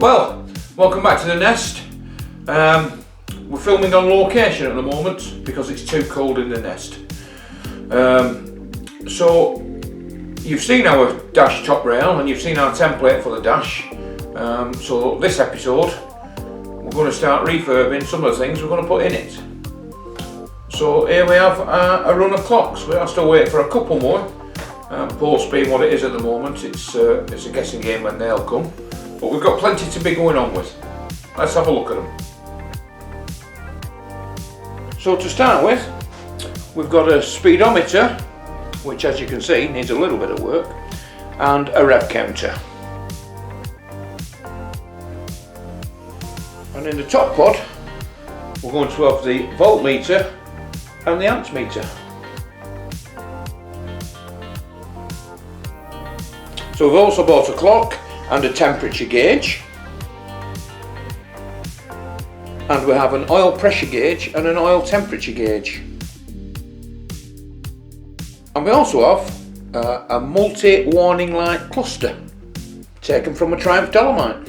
Well, welcome back to the nest. We're filming on location at the moment because it's too cold in the nest. So you've seen our dash top rail and you've seen our template for the dash. So this episode we're going to start refurbing some of the things we're going to put in it. So here we have a run of clocks. We are still waiting for a couple more. Post being what it is at the moment, it's a guessing game when they'll come. But we've got plenty to be going on with. Let's have a look at them. So to start with, we've got a speedometer, which as you can see needs a little bit of work, and a rev counter. And in the top pod, we're going to have the voltmeter and the amps meter. So we've also bought a clock and a temperature gauge, and we have an oil pressure gauge and an oil temperature gauge, and we also have a multi-warning light cluster taken from a Triumph Dolomite.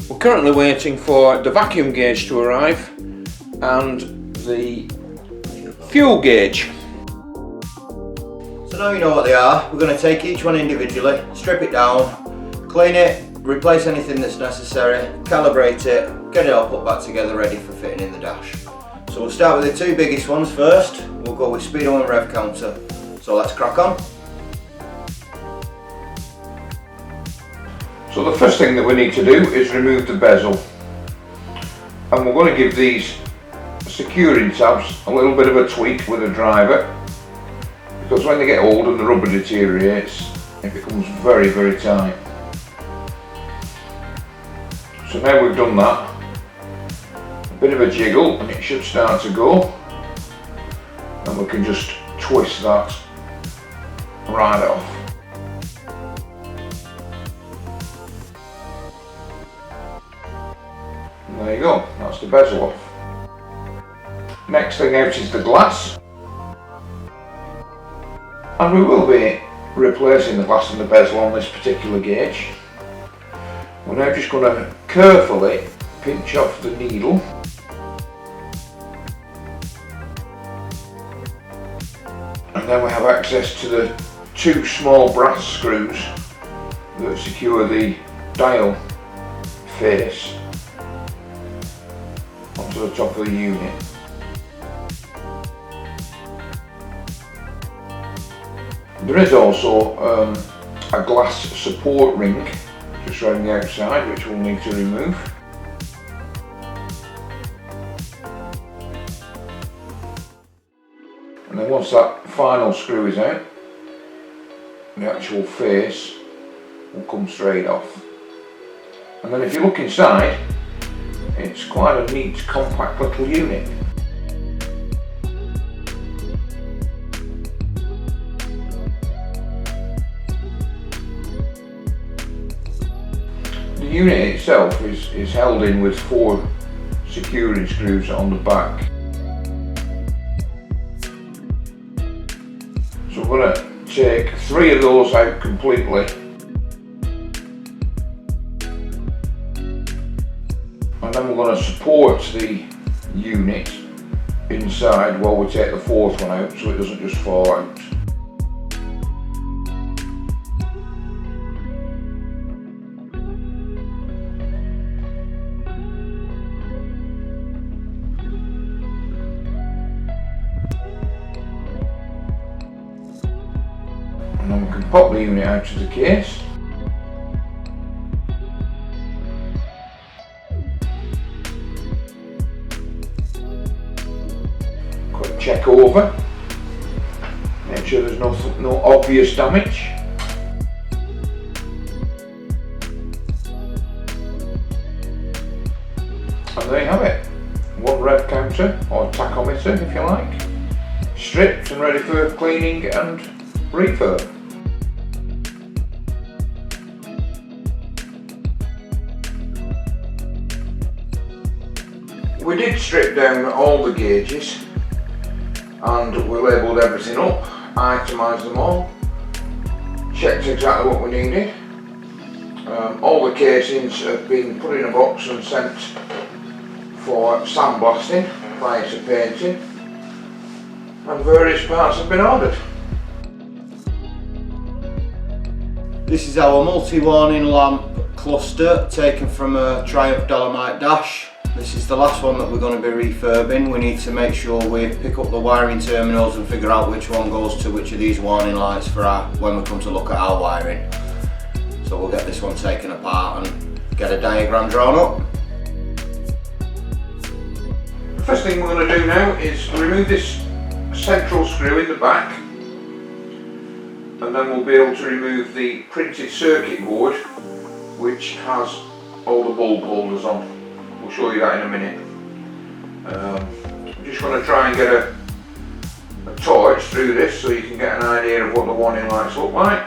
We're currently waiting for the vacuum gauge to arrive and the fuel gauge. So now you know what they are. We're going to take each one individually, strip it down, clean it, replace anything that's necessary, calibrate it, get it all put back together ready for fitting in the dash. So we'll start with the two biggest ones first. We'll go with speedo and rev counter. So let's crack on. So the first thing that we need to do is remove the bezel, and we're going to give these securing tabs a little bit of a tweak with a driver, because when they get old and the rubber deteriorates, it becomes very, very tight. So now we've done that, a bit of a jiggle and it should start to go, and we can just twist that right off. And there you go, that's the bezel off. Next thing out is the glass, and we will be replacing the glass and the bezel on this particular gauge. We're now just going to carefully pinch off the needle, and then we have access to the two small brass screws that secure the dial face onto the top of the unit. There is also a glass support ring just around the outside, which we'll need to remove. And then once that final screw is out, the actual face will come straight off. And then if you look inside, it's quite a neat, compact little unit. The unit itself is held in with 4 securing screws on the back. So we're going to take 3 of those out completely, and then we're going to support the unit inside while we take the 4th one out so it doesn't just fall out. And then we can pop the unit out of the case. Quick check over, make sure there's no obvious damage. And there you have it, one rev counter or tachometer if you like, stripped and ready for cleaning and refurb. We did strip down all the gauges and we labelled everything up, itemised them all, checked exactly what we needed. All the casings have been put in a box and sent for sandblasting prior to painting, and various parts have been ordered. This is our multi-warning lamp cluster taken from a Triumph Dolomite dash. This is the last one that we're going to be refurbing. We need to make sure we pick up the wiring terminals and figure out which one goes to which of these warning lights for when we come to look at our wiring. So we'll get this one taken apart and get a diagram drawn up. The first thing we're going to do now is remove this central screw in the back, and then we'll be able to remove the printed circuit board which has all the bulb holders on. We'll show you that in a minute. I'm just going to try and get a torch through this so you can get an idea of what the warning lights look like.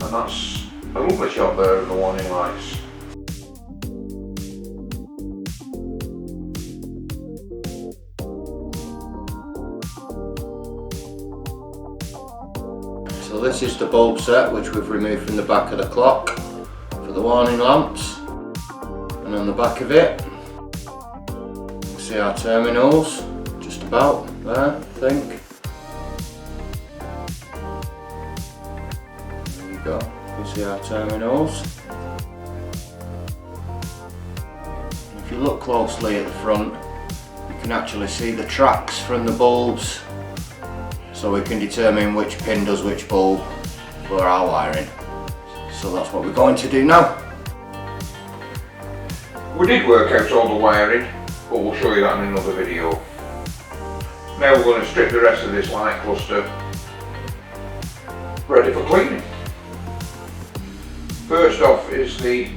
And that's a lovely shot there of the warning lights. So this is the bulb set which we've removed from the back of the clock for the warning lamps, and on the back of it you see our terminals just about there, I think. There you go, you see our terminals. If you look closely at the front, you can actually see the tracks from the bulbs, so we can determine which pin does which bulb for our wiring. So that's what we're going to do now. We did work out all the wiring, but we'll show you that in another video. Now we're going to strip the rest of this light cluster ready for cleaning. First off is the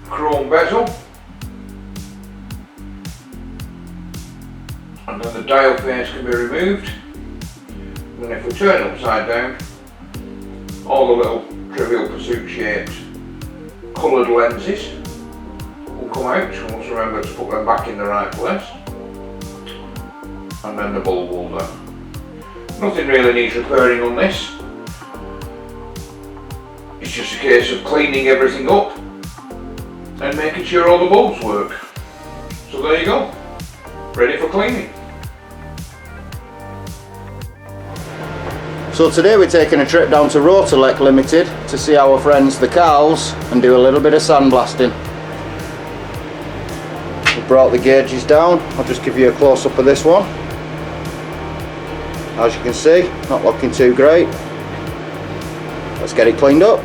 chrome bezel, and then the dial face can be removed. And if we turn it upside down, all the little Trivial Pursuit shaped coloured lenses will come out. So let's remember to put them back in the right place. And then the bulb holder. Nothing really needs repairing on this. It's just a case of cleaning everything up and making sure all the bulbs work. So there you go, ready for cleaning. So today we're taking a trip down to Rotorlek Limited to see our friends the Carls and do a little bit of sandblasting. We brought the gauges down. I'll just give you a close-up of this one. As you can see, not looking too great. Let's get it cleaned up.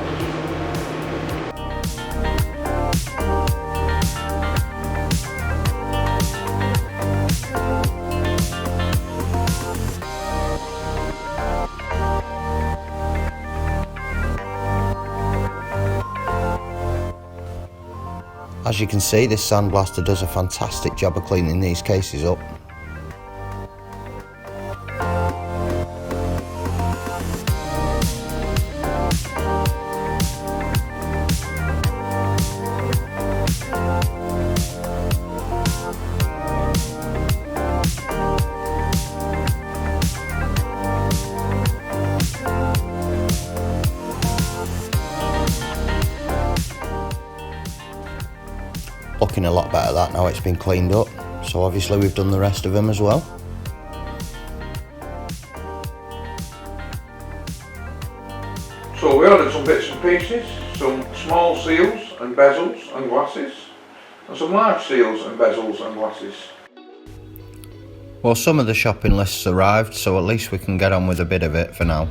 As you can see, this sandblaster does a fantastic job of cleaning these cases up. Looking a lot better that now it's been cleaned up, so obviously we've done the rest of them as well. So we ordered some bits and pieces, some small seals and bezels and glasses, and some large seals and bezels and glasses. Well, some of the shopping lists arrived, so at least we can get on with a bit of it for now.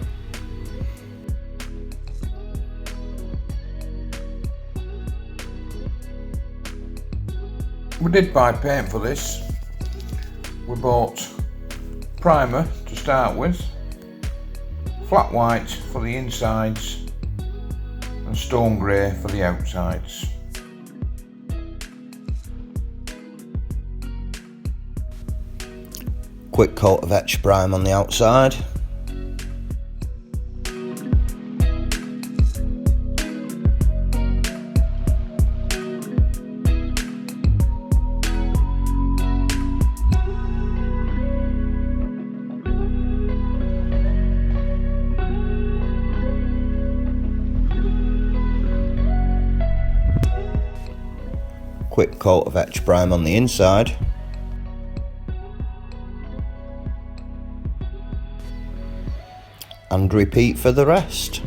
We did buy paint for this. We bought primer to start with, flat white for the insides and stone grey for the outsides. Quick coat of etch prime on the outside. quick coat of etch prime on the inside. And repeat for the rest.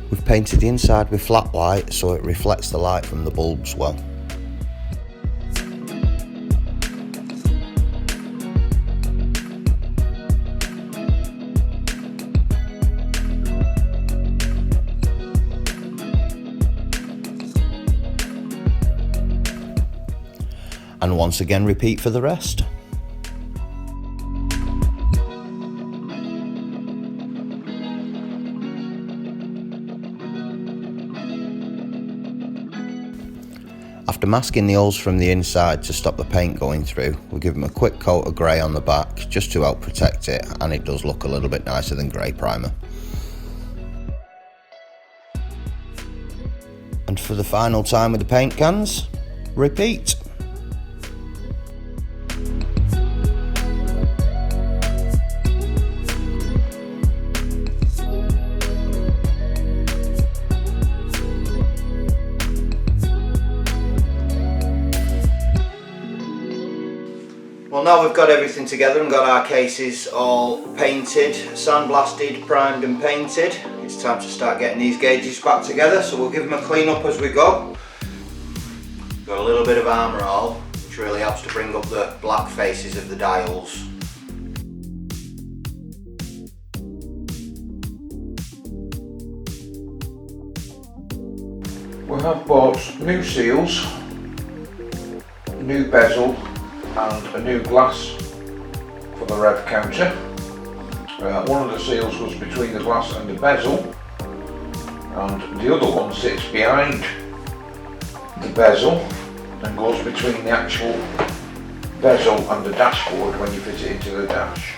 We've painted the inside with flat white so it reflects the light from the bulbs well. And once again repeat for the rest. After masking the holes from the inside to stop the paint going through, we give them a quick coat of grey on the back just to help protect it, and it does look a little bit nicer than grey primer. And for the final time with the paint cans, repeat. Well, now we've got everything together and got our cases all painted, sandblasted, primed and painted, it's time to start getting these gauges back together, so we'll give them a clean up as we go. Got a little bit of armour all, which really helps to bring up the black faces of the dials. We have bought new seals, new bezel and a new glass for the rev counter. One of the seals was between the glass and the bezel, and the other one sits behind the bezel and goes between the actual bezel and the dashboard when you fit it into the dash.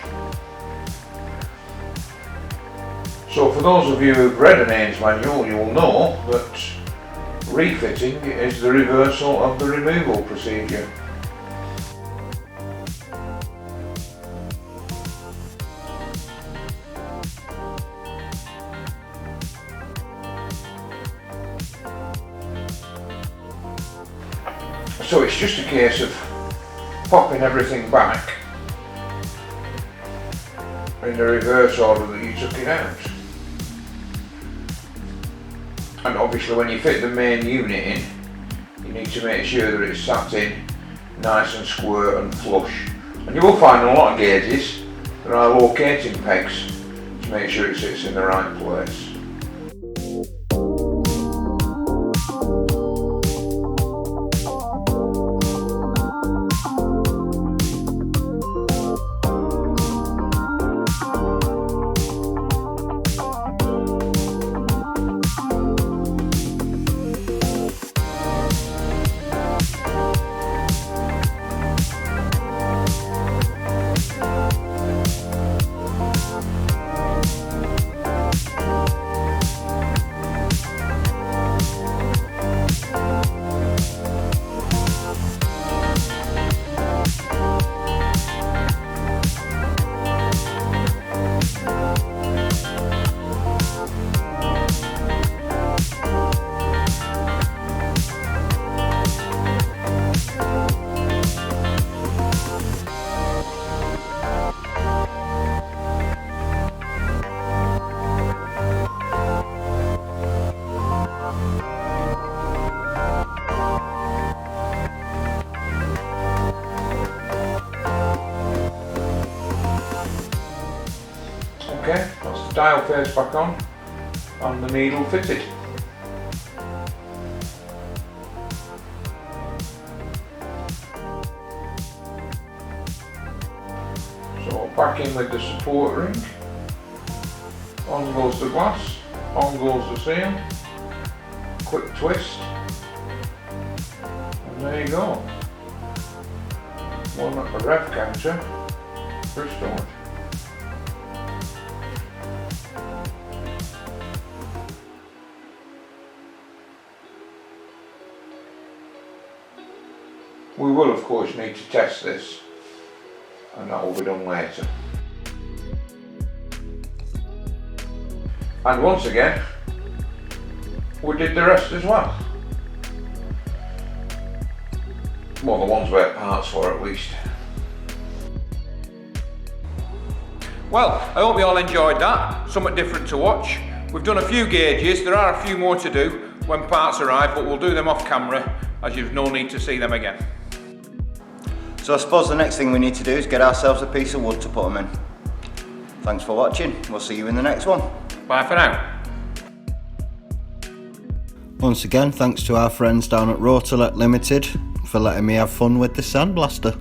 So for those of you who've read an Ains manual, you will know that refitting is the reversal of the removal procedure. So it's just a case of popping everything back in the reverse order that you took it out. And obviously when you fit the main unit in, you need to make sure that it's sat in nice and square and flush. And you will find a lot of gauges there are locating pegs to make sure it sits in the right place. Okay, that's the dial face back on and the needle fitted. So back in with the support ring, on goes the glass, on goes the seal, quick twist, and there you go. One at the rev counter restored. We will of course need to test this, and that will be done later. And once again, we did the rest as well. Well, the ones where parts for at least. Well, I hope you all enjoyed that. Something different to watch. We've done a few gauges. There are a few more to do when parts arrive, but we'll do them off camera as you've no need to see them again. So I suppose the next thing we need to do is get ourselves a piece of wood to put them in. Thanks for watching. We'll see you in the next one. Bye for now. Once again, thanks to our friends down at Rotolet Limited for letting me have fun with the sandblaster.